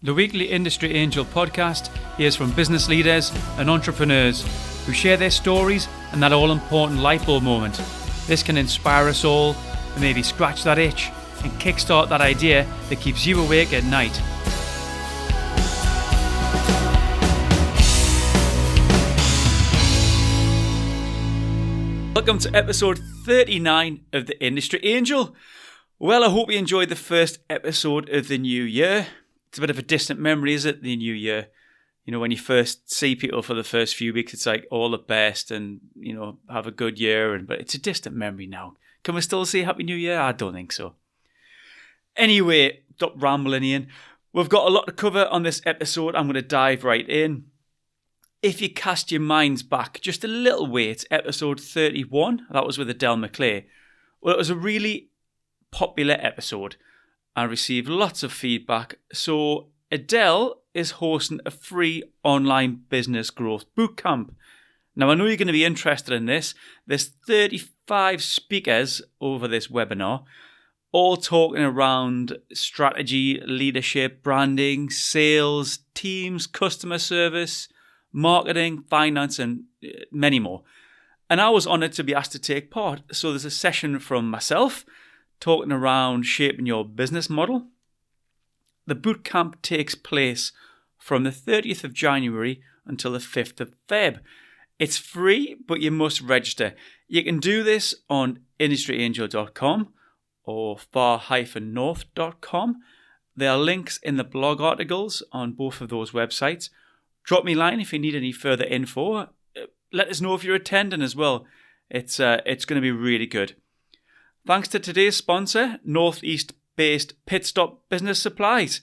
The weekly Industry Angel podcast hears from business leaders and entrepreneurs who share their stories and that all-important light bulb moment. This can inspire us all and maybe scratch that itch and kickstart that idea that keeps you awake at night. Welcome to episode 39 of the Industry Angel. Well, I hope you enjoyed the first episode of the new year. It's a bit of a distant memory, is it, the new year? You know, when you first see people for the first few weeks, it's like all the best and, you know, have a good year. But it's a distant memory now. Can we still say Happy New Year? I don't think so. Anyway, stop rambling, Ian. We've got a lot to cover on this episode. I'm going to dive right in. If you cast your minds back just a little way to episode 31, that was with Adele McClay. Well, it was a really popular episode. I received lots of feedback. So Adele is hosting a free online business growth bootcamp. Now, I know you're going to be interested in this. There's 35 speakers over this webinar, all talking around strategy, leadership, branding, sales, teams, customer service, marketing, finance, and many more. And I was honoured to be asked to take part. So there's a session from myself talking around shaping your business model. The bootcamp takes place from the 30th of January until the 5th of Feb. It's free, but you must register. You can do this on industryangel.com or far-north.com. There are links in the blog articles on both of those websites. Drop me a line if you need any further info. Let us know if you're attending as well. It's going to be really good. Thanks to today's sponsor, Northeast-based Pit Stop Business Supplies.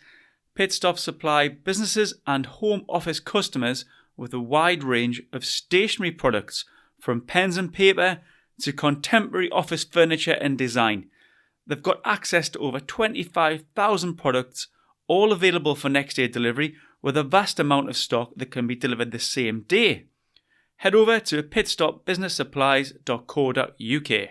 Pit Stop supply businesses and home office customers with a wide range of stationery products, from pens and paper to contemporary office furniture and design. They've got access to over 25,000 products, all available for next day delivery, with a vast amount of stock that can be delivered the same day. Head over to pitstopbusinesssupplies.co.uk.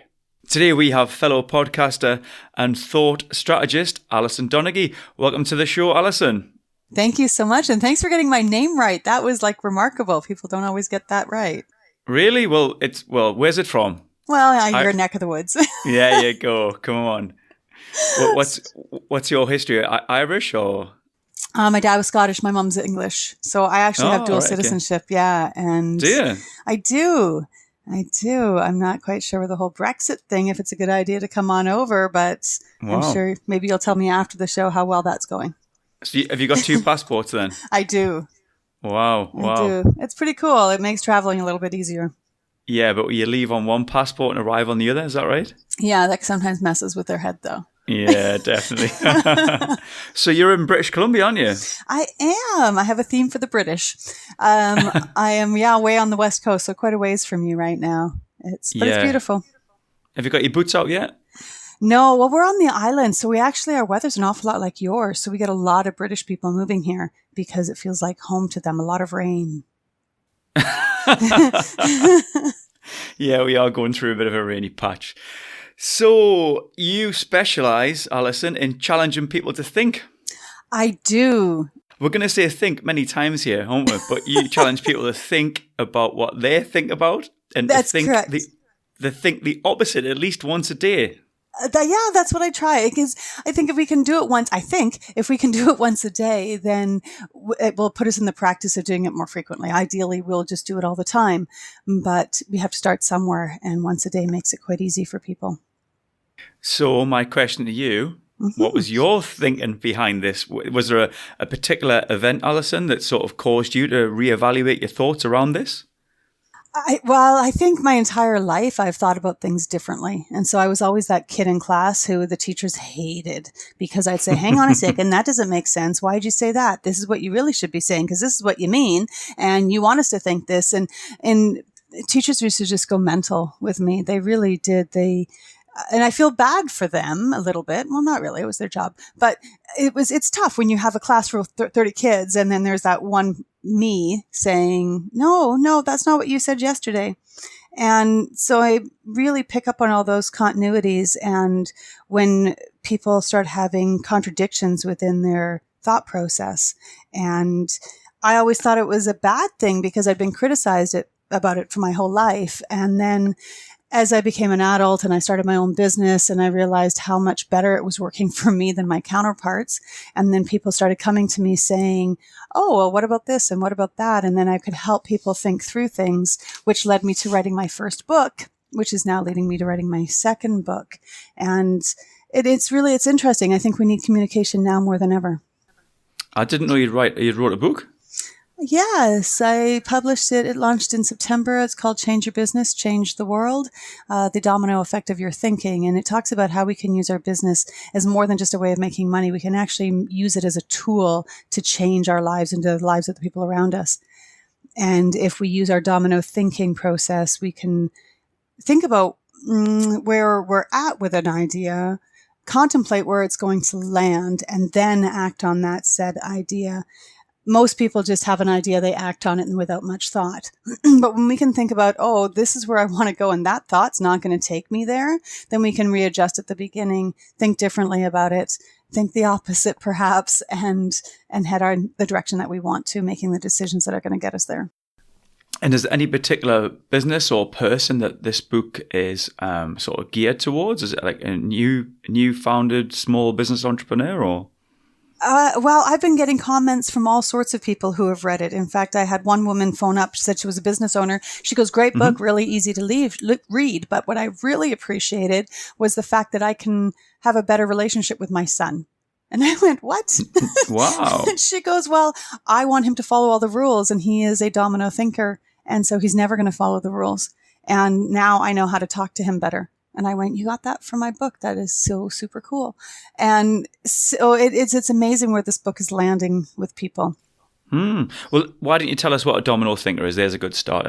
Today we have fellow podcaster and thought strategist, Alison Donaghey. Welcome to the show, Alison. Thank you so much, and thanks for getting my name right. That was remarkable. People don't always get that right. Really? Well, where's it from? Well, your neck of the woods. There you go. Come on. What's your history? Irish or? My dad was Scottish. My mom's English. So I actually have dual citizenship. Okay. Yeah. And do you? I do. I'm not quite sure with the whole Brexit thing, if it's a good idea to come on over, but wow. I'm sure maybe you'll tell me after the show how well that's going. So have you got two passports then? I do. Wow. I do. It's pretty cool. It makes traveling a little bit easier. Yeah, but you leave on one passport and arrive on the other. Is that right? Yeah, that sometimes messes with their head though. Yeah, definitely. So you're in British Columbia, aren't you? I am. I have a theme for the British. I am, way on the West Coast, so quite a ways from you right now. It's beautiful. Have you got your boots out yet? No, well, we're on the island, so our weather's an awful lot like yours. So we get a lot of British people moving here because it feels like home to them. A lot of rain. Yeah, we are going through a bit of a rainy patch. So you specialise, Alison, in challenging people to think. I do. We're going to say think many times here, aren't we? But you challenge people to think about what they think about, and that's to think correct. They think the opposite at least once a day. That's what I try, because I think if we can do it once a day, then it will put us in the practice of doing it more frequently. Ideally, we'll just do it all the time, but we have to start somewhere, and once a day makes it quite easy for people. So my question to you, what was your thinking behind this? Was there a particular event, Alison, that sort of caused you to reevaluate your thoughts around this? I think my entire life I've thought about things differently. And so I was always that kid in class who the teachers hated because I'd say, hang on a second, that doesn't make sense. Why did you say that? This is what you really should be saying because this is what you mean. And you want us to think this. And teachers used to just go mental with me. They really did. And I feel bad for them a little bit. Well, not really. It was their job. But it's tough when you have a class full of 30 kids and then there's that one me saying, no, that's not what you said yesterday. And so I really pick up on all those continuities. And when people start having contradictions within their thought process. And I always thought it was a bad thing because I'd been criticized about it for my whole life. And then as I became an adult and I started my own business and I realized how much better it was working for me than my counterparts. And then people started coming to me saying, oh, well, what about this? And what about that? And then I could help people think through things, which led me to writing my first book, which is now leading me to writing my second book. And it's interesting. I think we need communication now more than ever. I didn't know you'd wrote a book. Yes, I published it. It launched in September. It's called Change Your Business, Change the World, the domino effect of your thinking. And it talks about how we can use our business as more than just a way of making money. We can actually use it as a tool to change our lives and the lives of the people around us. And if we use our domino thinking process, we can think about where we're at with an idea, contemplate where it's going to land, and then act on that said idea. Most people just have an idea, they act on it without much thought. But when we can think about, oh, this is where I want to go and that thought's not going to take me there, then we can readjust at the beginning, think differently about it, think the opposite perhaps, and head the direction that we want to, making the decisions that are going to get us there. And is there any particular business or person that this book is sort of geared towards? Is it like a new founded small business entrepreneur or? Well, I've been getting comments from all sorts of people who have read it. In fact, I had one woman phone up. She said she was a business owner. She goes, great book, really easy to read. But what I really appreciated was the fact that I can have a better relationship with my son. And I went, what? Wow. She goes, well, I want him to follow all the rules, and he is a domino thinker. And so he's never going to follow the rules. And now I know how to talk to him better. And I went, you got that from my book. That is so super cool. And so it's amazing where this book is landing with people. Well, why don't you tell us what a domino thinker is? There's a good start.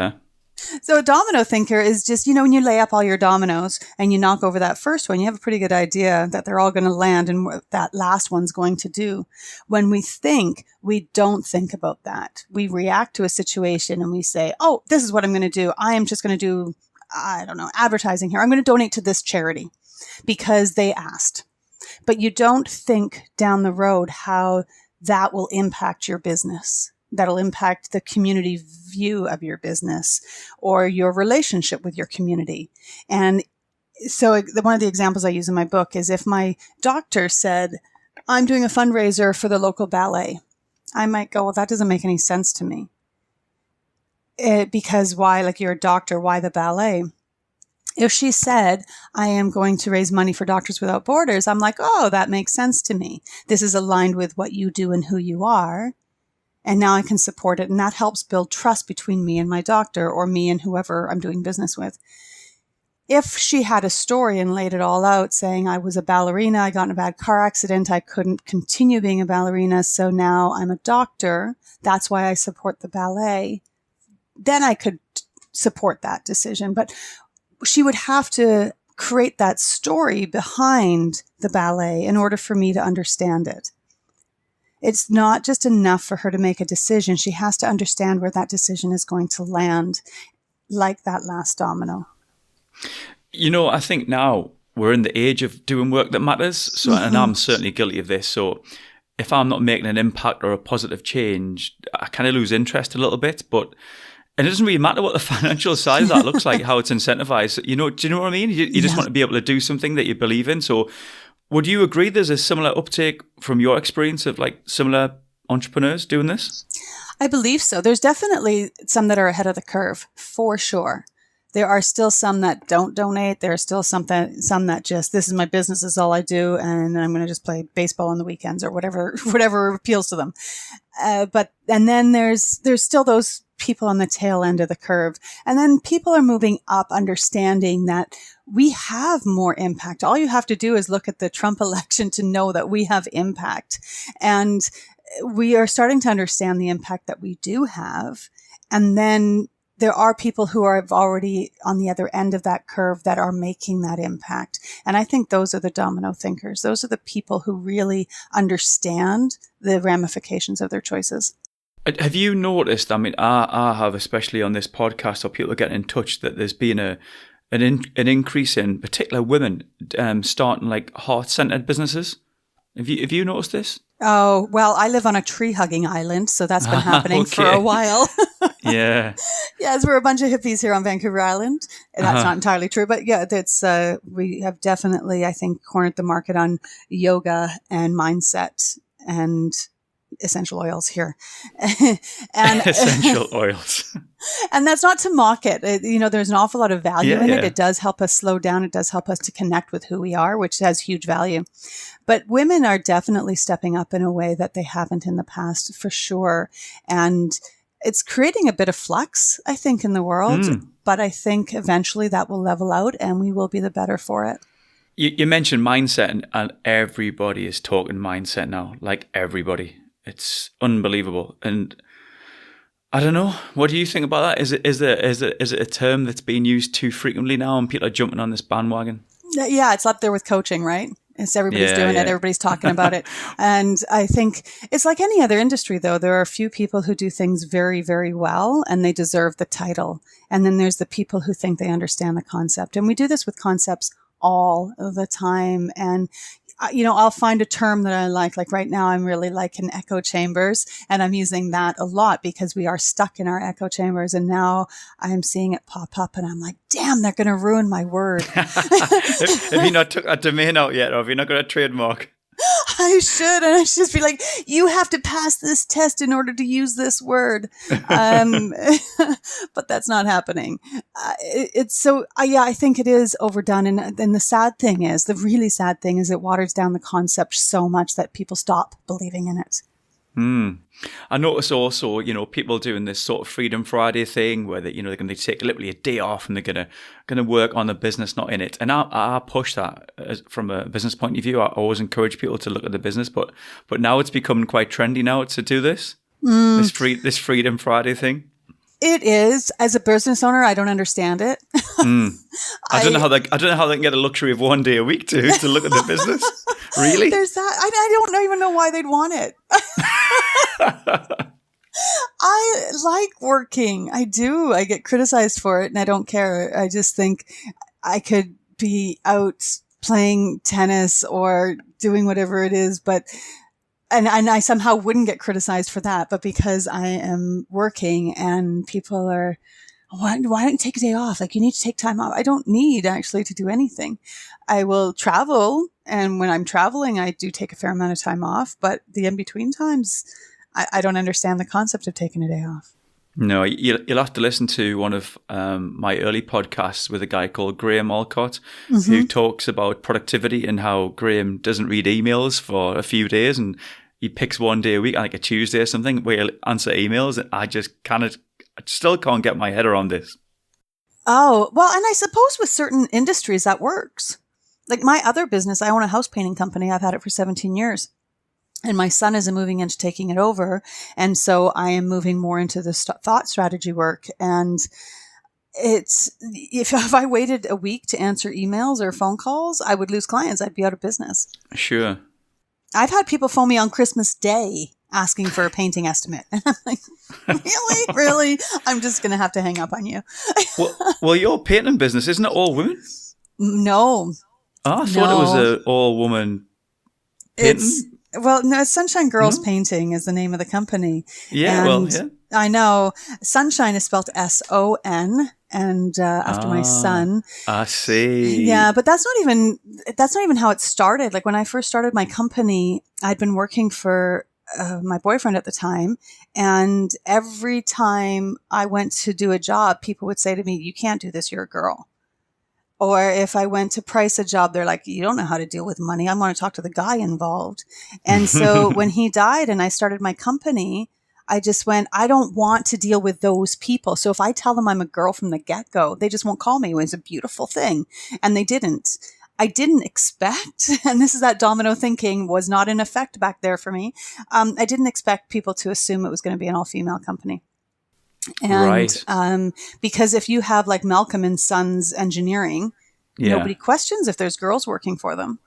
So a domino thinker is just, when you lay up all your dominoes and you knock over that first one, you have a pretty good idea that they're all going to land and what that last one's going to do. When we think, we don't think about that. We react to a situation and we say, oh, this is what I'm going to do. I am just going to do, I don't know, advertising here. I'm going to donate to this charity because they asked. But you don't think down the road how that will impact your business. That'll impact the community view of your business or your relationship with your community. And so one of the examples I use in my book is if my doctor said, I'm doing a fundraiser for the local ballet, I might go, well, that doesn't make any sense to me. Because why, like you're a doctor, why the ballet? If she said, I am going to raise money for Doctors Without Borders, I'm like, oh, that makes sense to me. This is aligned with what you do and who you are. And now I can support it. And that helps build trust between me and my doctor or me and whoever I'm doing business with. If she had a story and laid it all out saying I was a ballerina, I got in a bad car accident, I couldn't continue being a ballerina, so now I'm a doctor, that's why I support the ballet, then I could support that decision. But she would have to create that story behind the ballet in order for me to understand it. It's not just enough for her to make a decision. She has to understand where that decision is going to land, like that last domino. I think now we're in the age of doing work that matters. So, and I'm certainly guilty of this. So if I'm not making an impact or a positive change, I kind of lose interest a little bit. And it doesn't really matter what the financial side of that looks like, how it's incentivized. Do you know what I mean? You just want to be able to do something that you believe in. So would you agree there's a similar uptake from your experience of like similar entrepreneurs doing this? I believe so. There's definitely some that are ahead of the curve, for sure. There are still some that don't donate. There are still some that just, this is my business, this is all I do, and I'm going to just play baseball on the weekends or whatever appeals to them. And then there's still those people on the tail end of the curve. And then people are moving up, understanding that we have more impact. All you have to do is look at the Trump election to know that we have impact. And we are starting to understand the impact that we do have. And then there are people who are already on the other end of that curve that are making that impact. And I think those are the domino thinkers. Those are the people who really understand the ramifications of their choices. Have you noticed, I have, especially on this podcast, or people are getting in touch, that there's been an increase in particular women starting like heart-centered businesses? Have you noticed this? Oh, well, I live on a tree-hugging island, so that's been happening for Okay. a while. Yeah. Yes, we're a bunch of hippies here on Vancouver Island. And that's not entirely true, but yeah, that's we have definitely, I think, cornered the market on yoga and mindset and essential oils here. And Essential oils. and that's not to mock it. There's an awful lot of value in it. Yeah. It does help us slow down. It does help us to connect with who we are, which has huge value. But women are definitely stepping up in a way that they haven't in the past, for sure. And it's creating a bit of flux, I think, in the world. But I think eventually that will level out and we will be the better for it. You mentioned mindset, and everybody is talking mindset now. Like everybody. It's unbelievable. And I don't know. What do you think about that? Is it a term that's being used too frequently now and people are jumping on this bandwagon? Yeah, it's up there with coaching, right? Everybody's doing it. Everybody's talking about it. And I think it's like any other industry, though. There are a few people who do things very, very well and they deserve the title. And then there's the people who think they understand the concept. And we do this with concepts all the time. And I'll find a term that I like. Like right now, I'm really liking echo chambers, and I'm using that a lot because we are stuck in our echo chambers. And now I'm seeing it pop up, and I'm like, damn, they're going to ruin my word. Have you not took a domain out yet, or have you not got a trademark? I should, and I should just be like, you have to pass this test in order to use this word. But that's not happening. I think it is overdone. And the really sad thing is it waters down the concept so much that people stop believing in it. I notice also, people doing this sort of Freedom Friday thing where they're going to take literally a day off and they're going to work on the business, not in it. And I push that from a business point of view. I always encourage people to look at the business, but now it's becoming quite trendy now to do this Freedom Friday thing. It is. As a business owner, I don't understand it. I don't know how they can get a luxury of one day a week to look at the business. Really? There's that. I don't even know why they'd want it. I like working. I do. I get criticized for it and I don't care. I just think I could be out playing tennis or doing whatever it is, and I somehow wouldn't get criticized for that. But because I am working and people are, why don't you take a day off? Like, you need to take time off. I don't need actually to do anything. I will travel. And when I'm traveling, I do take a fair amount of time off. But the in-between times, I don't understand the concept of taking a day off. No, you'll have to listen to one of my early podcasts with a guy called Graham Alcott, who talks about productivity and how Graham doesn't read emails for a few days and he picks one day a week, like a Tuesday or something, where he'll answer emails. And I still can't get my head around this. Oh, well, and I suppose with certain industries that works. Like my other business, I own a house painting company. I've had it for 17 years. And my son is moving into taking it over. And so I am moving more into the thought strategy work. And if I waited a week to answer emails or phone calls, I would lose clients. I'd be out of business. Sure. I've had people phone me on Christmas Day asking for a painting estimate. And I'm like, really? Really? I'm just going to have to hang up on you. well, your painting business, isn't it all women? No. Oh, I thought it was an all-woman painting. It's Sunshine Girls Painting is the name of the company. Yeah, I know. Sunshine is spelled S-O-N, and after my son. I see. Yeah, but that's not even how it started. Like when I first started my company, I'd been working for my boyfriend at the time, and every time I went to do a job, people would say to me, "You can't do this. You're a girl." Or if I went to price a job, they're like, "You don't know how to deal with money. I want to talk to the guy involved." And so when he died and I started my company, I just went, I don't want to deal with those people. So if I tell them I'm a girl from the get-go, they just won't call me. It was a beautiful thing. And they didn't. I didn't expect, and this is that domino thinking was not in effect back there for me. I didn't expect people to assume it was going to be an all-female company. And because if you have like Malcolm and Sons Engineering, nobody questions if there's girls working for them.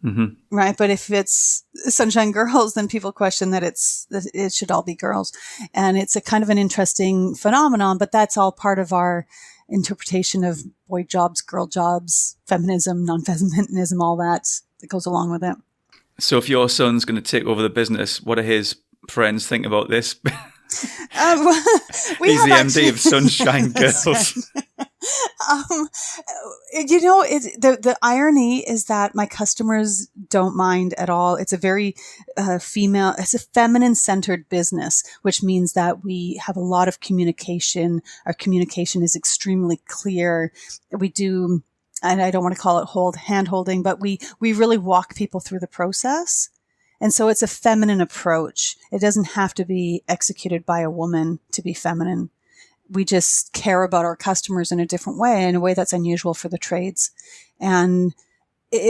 Mm-hmm. Right. But if it's Sunshine Girls, then people question that it should all be girls. And it's a kind of an interesting phenomenon, but that's all part of our interpretation of boy jobs, girl jobs, feminism, non-feminism, all that goes along with it. So if your son's going to take over the business, what do his friends think about this? Well, He's the MD of Sunshine Girls. The irony is that my customers don't mind at all. It's a very it's a feminine-centered business, which means that we have a lot of communication. Our communication is extremely clear. We do, and I don't want to call it hand-holding, but we really walk people through the process. And so it's a feminine approach. It doesn't have to be executed by a woman to be feminine. We just care about our customers in a different way, in a way that's unusual for the trades. And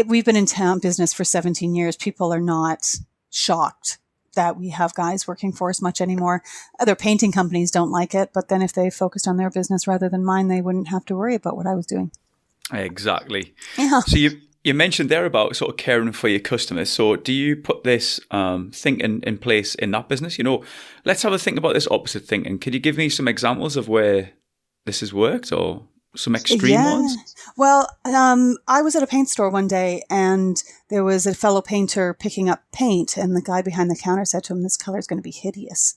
we've been in town business for 17 years. People are not shocked that we have guys working for us much anymore. Other painting companies don't like it, but then if they focused on their business rather than mine, they wouldn't have to worry about what I was doing. Exactly. Yeah. So you mentioned there about sort of caring for your customers. So do you put this thinking in place in that business? Let's have a think about this opposite thinking. Could you give me some examples of where this has worked or some extreme ones? Well, I was at a paint store one day and there was a fellow painter picking up paint and the guy behind the counter said to him, "This color is going to be hideous."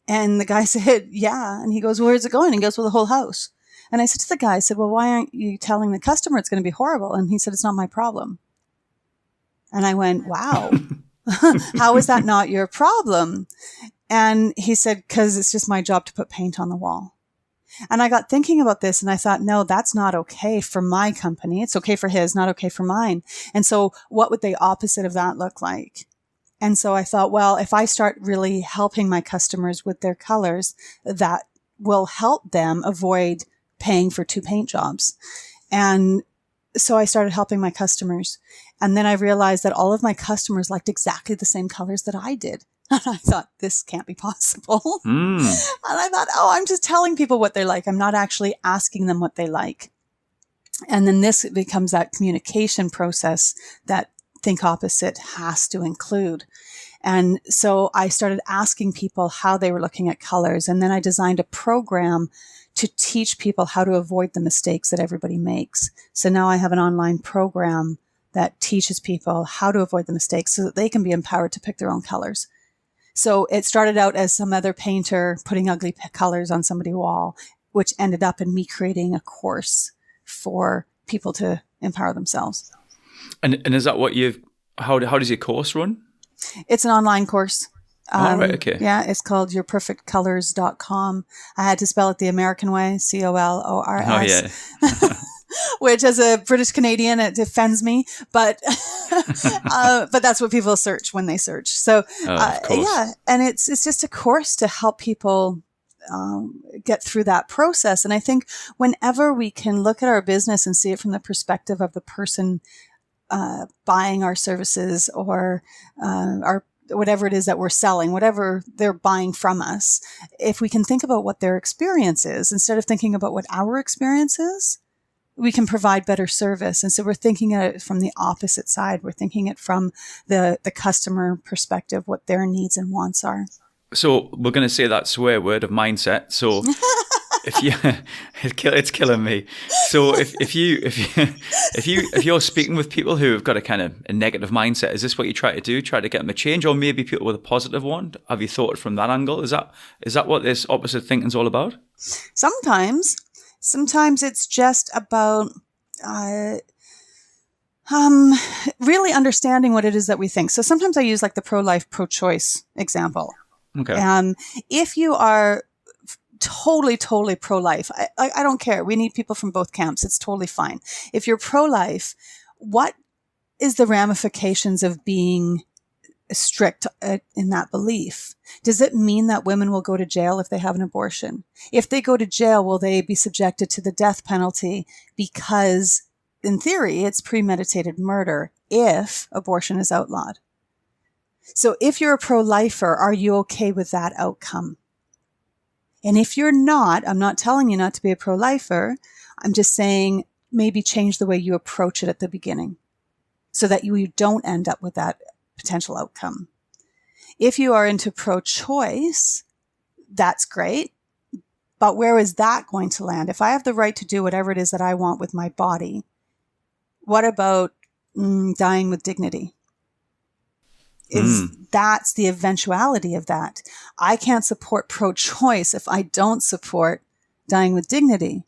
And the guy said, "Yeah." And he goes, "Where's it going?" And he goes, "Well, the whole house." And I said to the guy, I said, "Well, why aren't you telling the customer it's going to be horrible?" And he said, "It's not my problem." And I went, "Wow, how is that not your problem?" And he said, "Because it's just my job to put paint on the wall." And I got thinking about this and I thought, no, that's not okay for my company. It's okay for his, not okay for mine. And so what would the opposite of that look like? And so I thought, well, if I start really helping my customers with their colors, that will help them avoid paying for 2 paint jobs. And so I started helping my customers. And then I realized that all of my customers liked exactly the same colors that I did. And I thought, this can't be possible. And I thought, I'm just telling people what they like. I'm not actually asking them what they like. And then this becomes that communication process that Think Opposite has to include. And so I started asking people how they were looking at colors. And then I designed a program to teach people how to avoid the mistakes that everybody makes. So now I have an online program that teaches people how to avoid the mistakes so that they can be empowered to pick their own colors. So it started out as some other painter putting ugly colors on somebody's wall, which ended up in me creating a course for people to empower themselves. And is that what how does your course run? It's an online course. Right, okay. Yeah, it's called yourperfectcolors.com. I had to spell it the American way, COLORS. Oh, yeah. Which as a British Canadian, it offends me, but but that's what people search when they search. So yeah, and it's just a course to help people get through that process. And I think whenever we can look at our business and see it from the perspective of the person buying our services or our whatever it is that we're selling, whatever they're buying from us, if we can think about what their experience is instead of thinking about what our experience is, we can provide better service. And so we're thinking of it from the opposite side. We're thinking it from the customer perspective, what their needs and wants are. So we're going to say that swear word of mindset. So it's killing me. So if you're speaking with people who have got a kind of a negative mindset, is this what you try to do? Try to get them to change, or maybe people with a positive one? Have you thought from that angle? Is that what this opposite thinking is all about? Sometimes it's just about really understanding what it is that we think. So sometimes I use like the pro-life, pro-choice example. Okay. If you are totally pro-life, I don't care. We need people from both camps. It's totally fine. If you're pro-life, what is the ramifications of being strict in that belief? Does it mean that women will go to jail if they have an abortion? If they go to jail, will they be subjected to the death penalty? Because in theory, it's premeditated murder if abortion is outlawed. So if you're a pro-lifer, are you okay with that outcome? And if you're not, I'm not telling you not to be a pro-lifer. I'm just saying maybe change the way you approach it at the beginning so that you don't end up with that potential outcome. If you are into pro-choice, that's great. But where is that going to land? If I have the right to do whatever it is that I want with my body, what about dying with dignity? That's the eventuality of that. I can't support pro-choice if I don't support dying with dignity.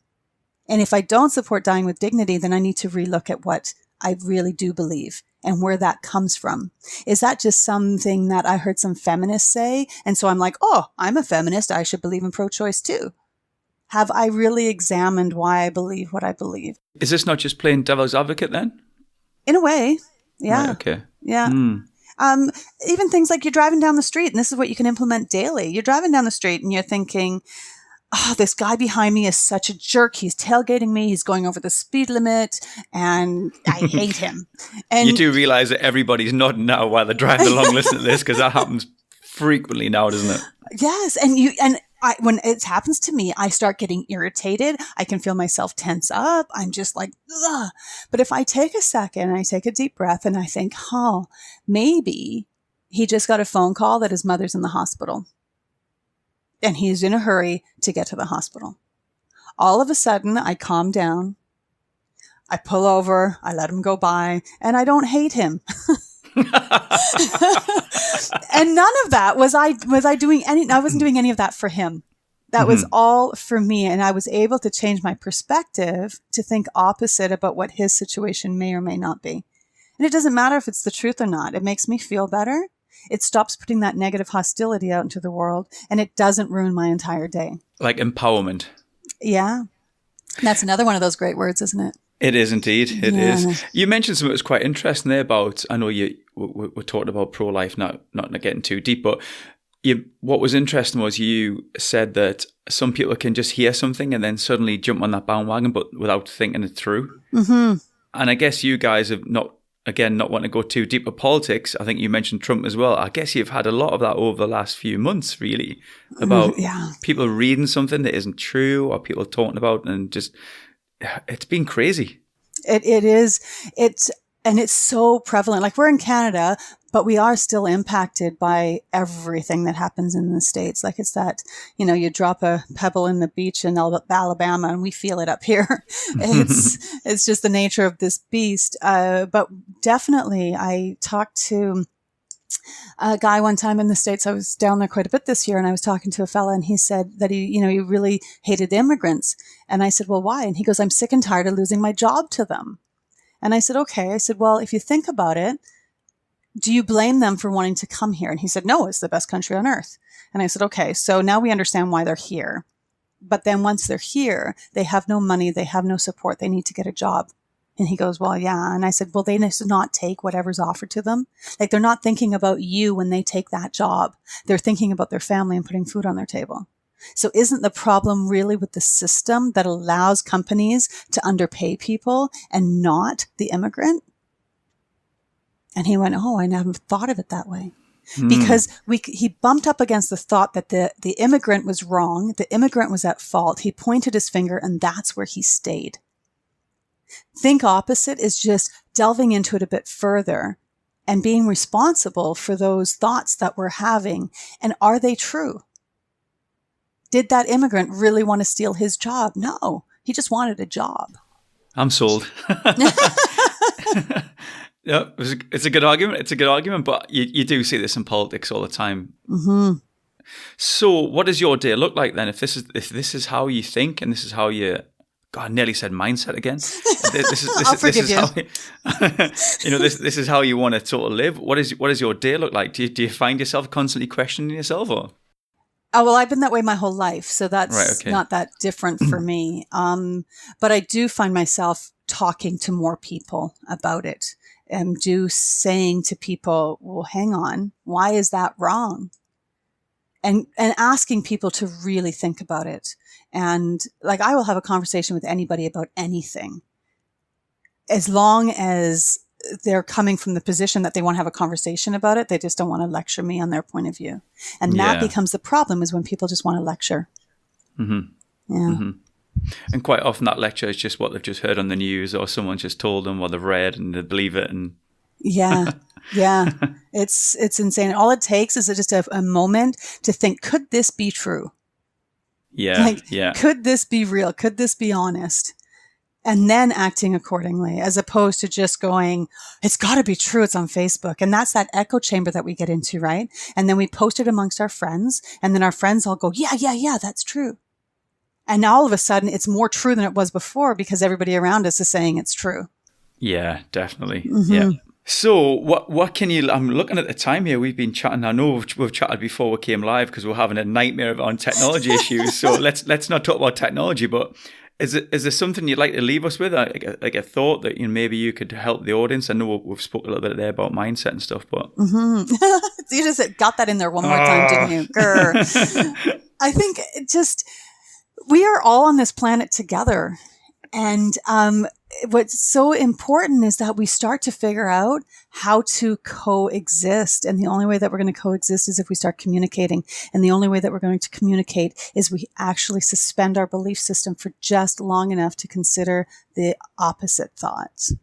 And if I don't support dying with dignity, then I need to relook at what I really do believe and where that comes from. Is that just something that I heard some feminists say? And so I'm like, oh, I'm a feminist. I should believe in pro-choice too. Have I really examined why I believe what I believe? Is this not just playing devil's advocate then? In a way. Yeah. Right, okay. Yeah. Even things like you're driving down the street, and this is what you can implement daily. You're driving down the street and you're thinking, oh, this guy behind me is such a jerk. He's tailgating me. He's going over the speed limit and I hate him. And you do realize that everybody's nodding now while they're driving along listening to this, because that happens frequently now, doesn't it? Yes. When it happens to me, I start getting irritated. I can feel myself tense up. I'm just like, ugh. But if I take a second, I take a deep breath and I think, oh, maybe he just got a phone call that his mother's in the hospital. And he's in a hurry to get to the hospital. All of a sudden, I calm down. I pull over. I let him go by. And I don't hate him. And none of that was I doing any, I wasn't doing any of that for him. That was all for me. And I was able to change my perspective to think opposite about what his situation may or may not be. And it doesn't matter if it's the truth or not. It makes me feel better. It stops putting that negative hostility out into the world, and it doesn't ruin my entire day. Like empowerment. Yeah. That's another one of those great words, isn't it? It is indeed. It is. You mentioned something that was quite interesting there about, I know we're talking about pro-life, not getting too deep, but what was interesting was you said that some people can just hear something and then suddenly jump on that bandwagon, but without thinking it through. Mm-hmm. And I guess you guys have not wanting to go too deep with politics. I think you mentioned Trump as well. I guess you've had a lot of that over the last few months, really, about people reading something that isn't true or people talking about, and just, it's been crazy. It is. And it's so prevalent. Like, we're in Canada, but we are still impacted by everything that happens in the States. Like, it's that, you drop a pebble in the beach in Alabama and we feel it up here. It's just the nature of this beast. But definitely, I talked to a guy one time in the States. I was down there quite a bit this year, and I was talking to a fella, and he said that he really hated immigrants. And I said, well, why? And he goes, I'm sick and tired of losing my job to them. And I said, okay. I said, well, if you think about it, do you blame them for wanting to come here? And he said, no, it's the best country on earth. And I said, okay, so now we understand why they're here. But then once they're here, they have no money, they have no support, they need to get a job. And he goes, well, yeah. And I said, well, they need to not take whatever's offered to them. Like, they're not thinking about you when they take that job. They're thinking about their family and putting food on their table. So isn't the problem really with the system that allows companies to underpay people and not the immigrant? And he went, oh, I never thought of it that way. Because he bumped up against the thought that the immigrant was wrong. The immigrant was at fault. He pointed his finger, and that's where he stayed. Think opposite is just delving into it a bit further and being responsible for those thoughts that we're having. And are they true? Did that immigrant really want to steal his job? No, he just wanted a job. I'm sold. Yeah, it's a good argument. It's a good argument, but you do see this in politics all the time. Mm-hmm. So, what does your day look like then? If this is how you think, and this is how you, God, I nearly said mindset again. I'll forgive you. This is how you want to sort of live. What does your day look like? Do you find yourself constantly questioning yourself, or? Oh, well, I've been that way my whole life, so that's not that different for me. But I do find myself talking to more people about it, and saying to people, well, hang on, why is that wrong? And asking people to really think about it. And like, I will have a conversation with anybody about anything, as long as they're coming from the position that they want to have a conversation about it. They just don't want to lecture me on their point of view. And that becomes the problem, is when people just want to lecture. Mm-hmm. Yeah. Mm-hmm. And quite often that lecture is just what they've just heard on the news, or someone just told them what they've read and they believe it. And yeah. It's insane. All it takes is just a moment to think, could this be true? Yeah. Could this be real? Could this be honest? and then acting accordingly, as opposed to just going, it's got to be true, it's on Facebook. And that's that echo chamber that we get into, right? And then we post it amongst our friends, and then our friends all go, yeah, that's true. And now all of a sudden it's more true than it was before because everybody around us is saying it's true. Yeah, definitely. Yeah. So what can you, I'm looking at the time here, we've been chatting, I know we've chatted before we came live because we're having a nightmare on technology issues. So let's not talk about technology, but is there something you'd like to leave us with, like a thought that maybe you could help the audience? I know we've spoken a little bit there about mindset and stuff, but you just got that in there one more time, didn't you? Grr. I think we are all on this planet together, and what's so important is that we start to figure out how to coexist. And the only way that we're going to coexist is if we start communicating. And the only way that we're going to communicate is we actually suspend our belief system for just long enough to consider the opposite thoughts.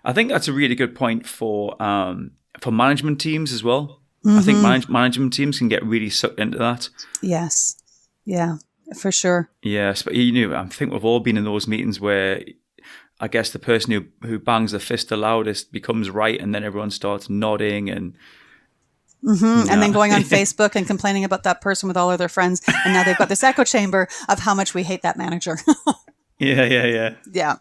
I think that's a really good point for management teams as well. I think management teams can get really sucked into that. Yes. Yeah, for sure. Yes. But I think we've all been in those meetings where I guess the person who bangs the fist the loudest becomes right, and then everyone starts nodding and and then going on Facebook and complaining about that person with all of their friends, and now they've got this echo chamber of how much we hate that manager. Yeah.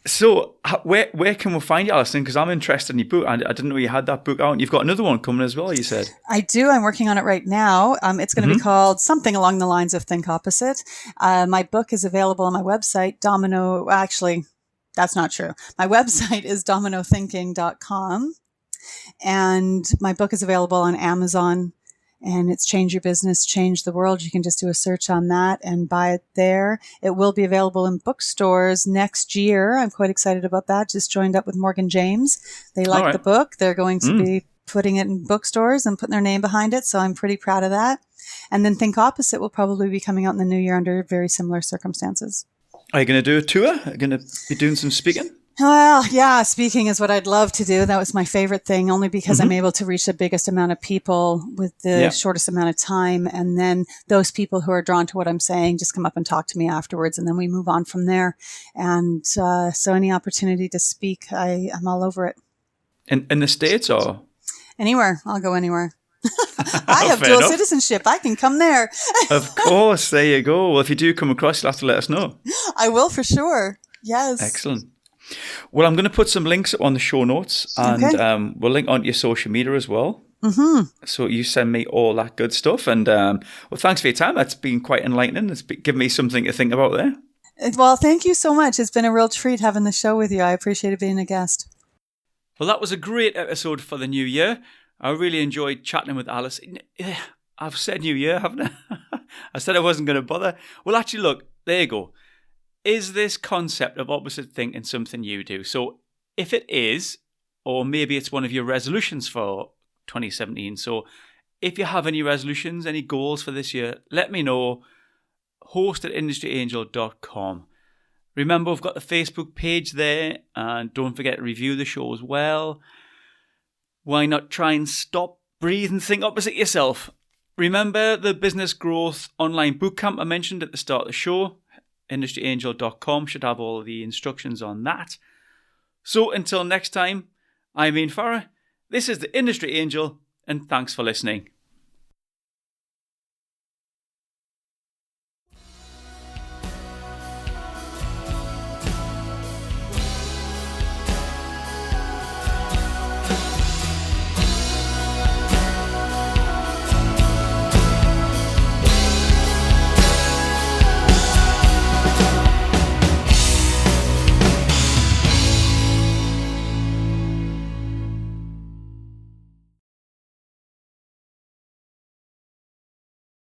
So where can we find you, Alison? Because I'm interested in your book. I didn't know you had that book out. You've got another one coming as well, you said. I do. I'm working on it right now. It's going to be called something along the lines of Think Opposite. My book is available on my website, Domino. Actually, that's not true. My website is dominothinking.com. And my book is available on Amazon, and it's Change Your Business, Change the World. You can just do a search on that and buy it there. It will be available in bookstores next year. I'm quite excited about that. Just joined up with Morgan James. They like the book. They're going to be putting it in bookstores and putting their name behind it. So I'm pretty proud of that. And then Think Opposite will probably be coming out in the new year under very similar circumstances. Are you going to do a tour? Are you going to be doing some speaking? Well, yeah, speaking is what I'd love to do. That was my favorite thing, only because I'm able to reach the biggest amount of people with the shortest amount of time. And then those people who are drawn to what I'm saying just come up and talk to me afterwards, and then we move on from there. And so any opportunity to speak, I'm all over it. In the States or? Anywhere. I'll go anywhere. I have dual citizenship. I can come there. Of course. There you go. Well, if you do come across, you'll have to let us know. I will for sure. Yes. Excellent. Well, I'm going to put some links up on the show notes, and we'll link onto your social media as well. So you send me all that good stuff. And well, thanks for your time. That's been quite enlightening. It's given me something to think about there. Well, thank you so much. It's been a real treat having the show with you. I appreciated being a guest. Well, that was a great episode for the new year. I really enjoyed chatting with Alice. I've said new year, haven't I? I said I wasn't going to bother. Well, actually, look, there you go. Is this concept of opposite thinking something you do? So if it is, or maybe it's one of your resolutions for 2017. So if you have any resolutions, any goals for this year, let me know. host@industryangel.com. Remember, we've got the Facebook page there, and don't forget to review the show as well. Why not try and stop, breathe, and think opposite yourself? Remember the business growth online bootcamp I mentioned at the start of the show? industryangel.com should have all the instructions on that. So until next time, I'm Ian Farrer. This is the Industry Angel, and thanks for listening.